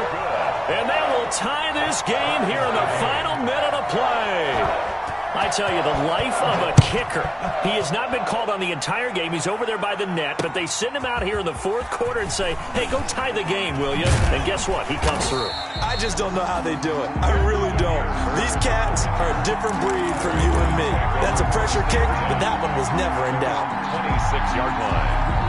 And they will tie this game here in the final minute of play. I tell you, the life of a kicker. He has not been called on the entire game. He's over there by the net, but they send him out here in the fourth quarter and say, hey, go tie the game, will you? And guess what? He comes through. I just don't know how they do it. I really don't. These cats are a different breed from you and me. That's a pressure kick, but that one was never in doubt. 26-yard line.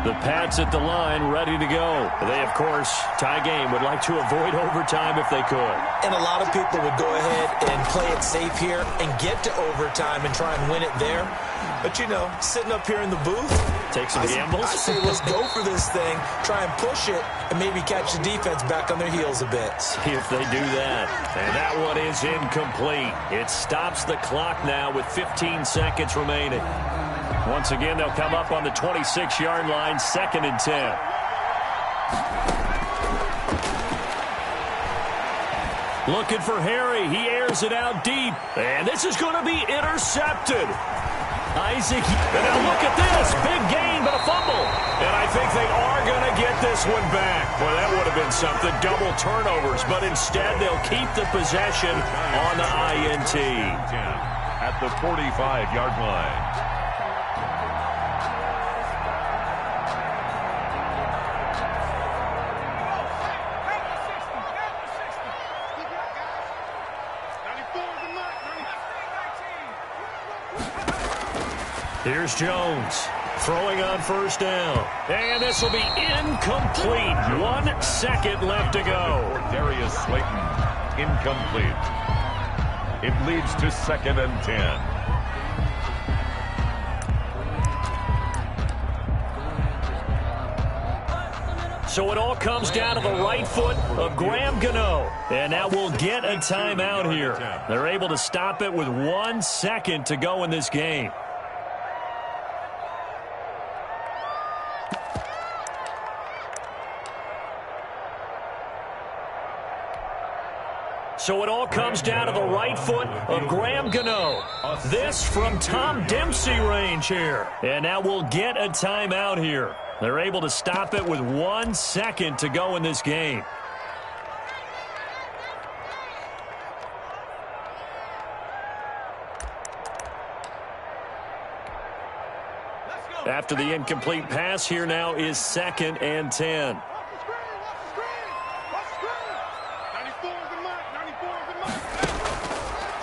The Pats at the line, ready to go. They, of course, tie game, would like to avoid overtime if they could. And a lot of people would go ahead and play it safe here and get to overtime and try and win it there. But, you know, sitting up here in the booth, take some gambles. I say let's go for this thing, try and push it, and maybe catch the defense back on their heels a bit. See if they do that. And that one is incomplete. It stops the clock now with 15 seconds remaining. Once again, they'll come up on the 26-yard line, 2nd and 10. Looking for Harry. He airs it out deep. And this is going to be intercepted. Isaac. And now look at this. Big gain, but a fumble. And I think they are going to get this one back. Well, that would have been something. Double turnovers. But instead, they'll keep the possession on the INT. At the 45-yard line. Here's Jones throwing on first down. And this will be incomplete. 1 second left to go. Darius Slayton, incomplete. It leads to 2nd and 10. So it all comes down to the right foot of Graham Gano. And now we'll get a timeout here. They're able to stop it with 1 second to go in this game. So it all comes down to the right foot of Graham Gano. This from Tom Dempsey range here. And now we'll get a timeout here. They're able to stop it with 1 second to go in this game. After the incomplete pass, here now is 2nd and 10.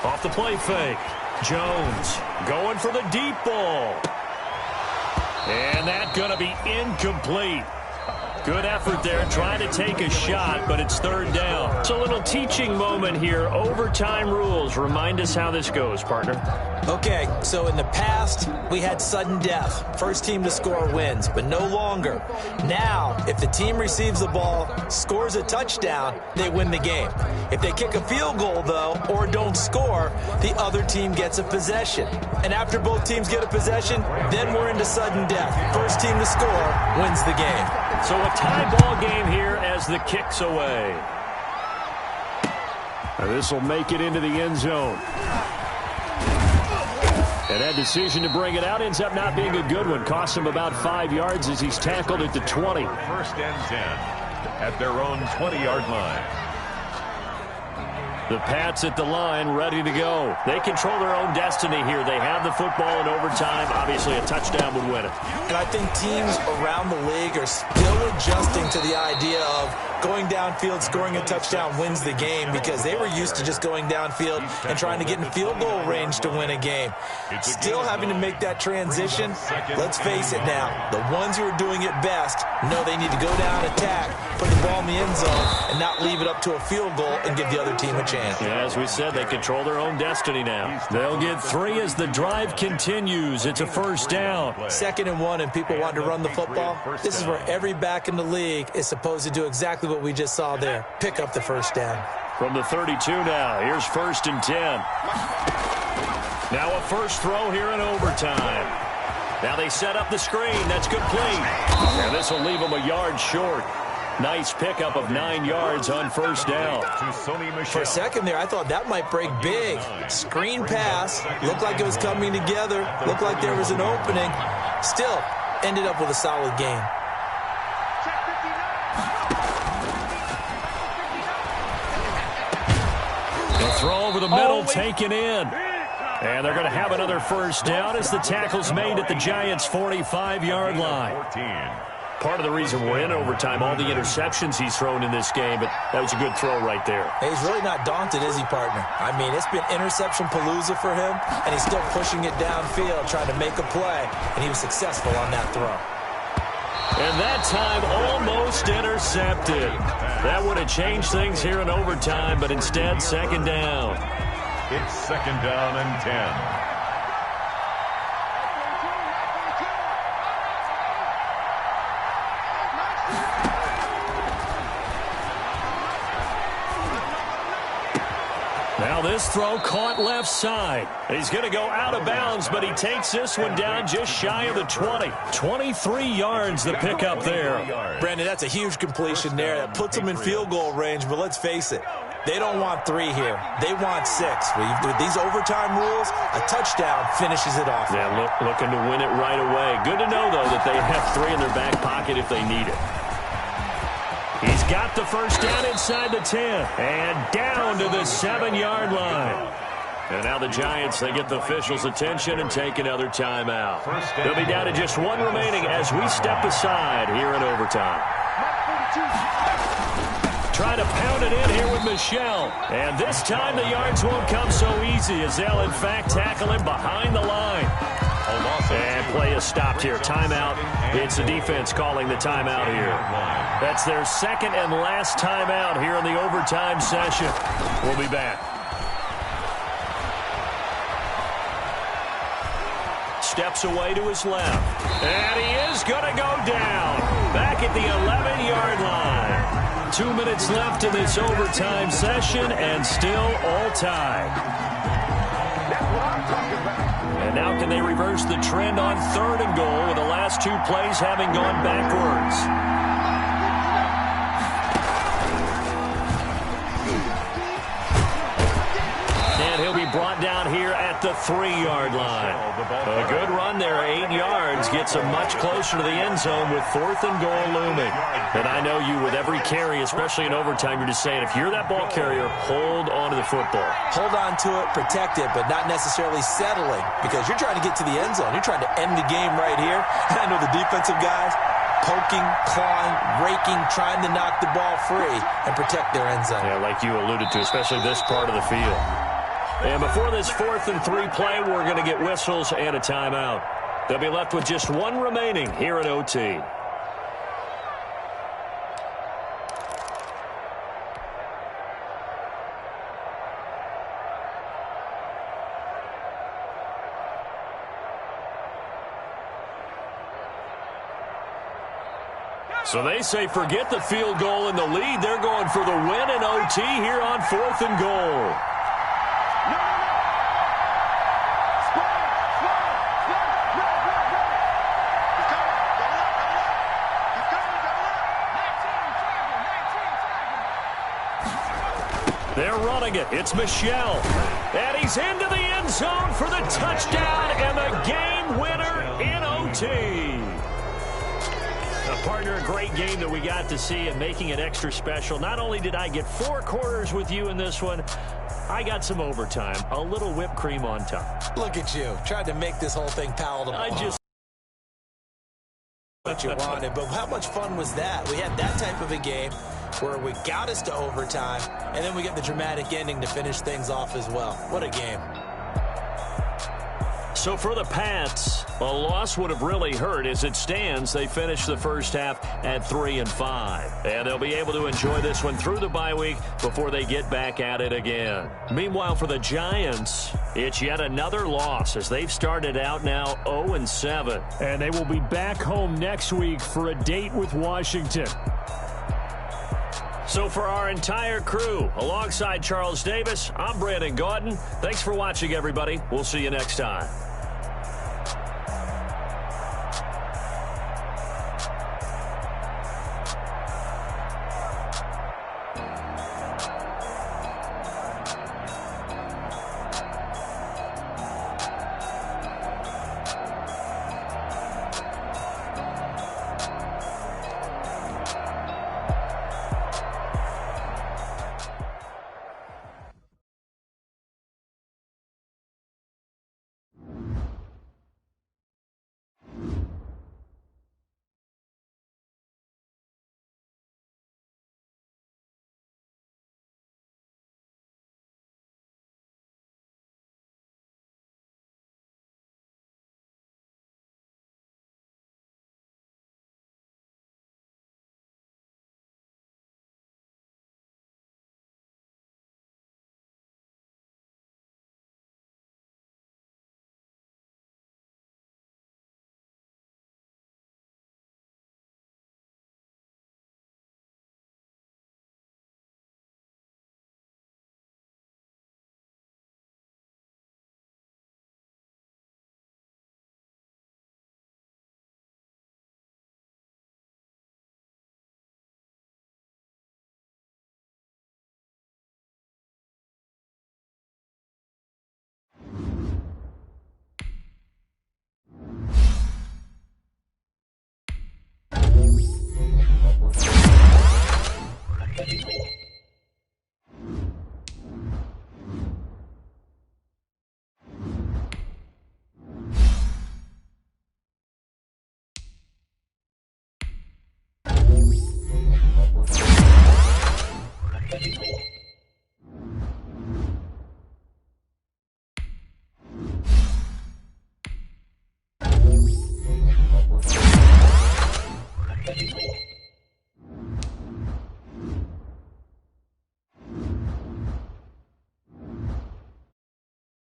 Off the play fake. Jones going for the deep ball. And that's going to be incomplete. Good effort there, trying to take a shot, but it's 3rd down. It's a little teaching moment here. Overtime rules. Remind us how this goes, partner. Okay, so in the past, we had sudden death. First team to score wins, but no longer. Now, if the team receives the ball, scores a touchdown, they win the game. If they kick a field goal, though, or don't score, the other team gets a possession. And after both teams get a possession, then we're into sudden death. First team to score wins the game. So a tie ball game here as the kick's away. This will make it into the end zone. And that decision to bring it out ends up not being a good one. Costs him about 5 yards as he's tackled at the 20. 1st and 10 at their own 20-yard line. The Pats at the line, ready to go. They control their own destiny here. They have the football in overtime. Obviously, a touchdown would win it. And I think teams around the league are still adjusting to the idea of going downfield, scoring a touchdown wins the game, because they were used to just going downfield and trying to get in field goal range to win a game. Still having to make that transition. Let's face it now, the ones who are doing it best know they need to go down, attack, put the ball in the end zone, and not leave it up to a field goal and give the other team a chance. Yeah, as we said, they control their own destiny now. They'll get 3 as the drive continues. It's a 1st down. 2nd and 1, and people want to run the football. This is where every back in the league is supposed to do exactly what we just saw there. Pick up the 1st down. From the 32 now, here's 1st and 10. Now a first throw here in overtime. Now they set up the screen. That's complete. And this will leave them a yard short. Nice pickup of 9 yards on 1st down. For a second there, I thought that might break big. Screen pass. Looked like it was coming together. Looked like there was an opening. Still, ended up with a solid game. Throw over the middle, taken in. And they're going to have another first down as the tackle's made at the Giants' 45-yard line. Part of the reason we're in overtime, all the interceptions he's thrown in this game, but that was a good throw right there. Hey, he's really not daunted, is he, partner? I mean, it's been interception palooza for him, and he's still pushing it downfield, trying to make a play, and he was successful on that throw. And that time almost intercepted. That would have changed things here in overtime, but instead, second down. It's second down and 10. Now this throw caught left side. He's going to go out of bounds, but he takes this one down just shy of the 20. 23 yards the pickup there. Brandon, that's a huge completion there. That puts them in field goal range, but let's face it. They don't want 3 here. They want 6. With these overtime rules, a touchdown finishes it off. Yeah, looking to win it right away. Good to know, though, that they have 3 in their back pocket if they need it. He's got the first down inside the 10 and down to the 7-yard line. And now the Giants, they get the officials' attention and take another timeout. They'll be down to just 1 remaining as we step aside here in overtime. Trying to pound it in here with Michelle. And this time the yards won't come so easy as they'll, in fact, tackle him behind the line. And play is stopped here. Timeout. It's the defense calling the timeout here. That's their second and last timeout here in the overtime session. We'll be back. Steps away to his left. And he is going to go down. Back at the 11-yard line. 2 minutes left in this overtime session and still all tied. And now can they reverse the trend on 3rd and goal with the last 2 plays having gone backwards? And he'll be brought down here at the 3-yard line. A good run there, 8 yards, gets him much closer to the end zone with 4th and goal looming. And I know you, with every carry, especially in overtime, you're just saying, if you're that ball carrier, hold on to the football. Hold on to it, protect it, but not necessarily settling, because you're trying to get to the end zone. You're trying to end the game right here. And I know the defensive guys poking, clawing, raking, trying to knock the ball free and protect their end zone. Yeah, like you alluded to, especially this part of the field. And before this 4th and 3 play, we're going to get whistles and a timeout. They'll be left with just 1 remaining here at OT. So they say forget the field goal and the lead. They're going for the win in OT here on 4th and goal. They're running it. It's Michelle. And he's into the end zone for the touchdown and the game winner in OT. Partner, a great game that we got to see and making it extra special. Not only did I get 4 quarters with you in this one, I got some overtime. A little whipped cream on top. Look at you. Tried to make this whole thing palatable. I just... what you wanted, but how much fun was that? We had that type of a game where we got us to overtime, and then we get the dramatic ending to finish things off as well. What a game. So for the Pats, a loss would have really hurt. As it stands, they finished the first half at 3-5. And they'll be able to enjoy this one through the bye week before they get back at it again. Meanwhile, for the Giants, it's yet another loss as they've started out now 0-7. And they will be back home next week for a date with Washington. So for our entire crew, alongside Charles Davis, I'm Brandon Gaudin. Thanks for watching, everybody. We'll see you next time.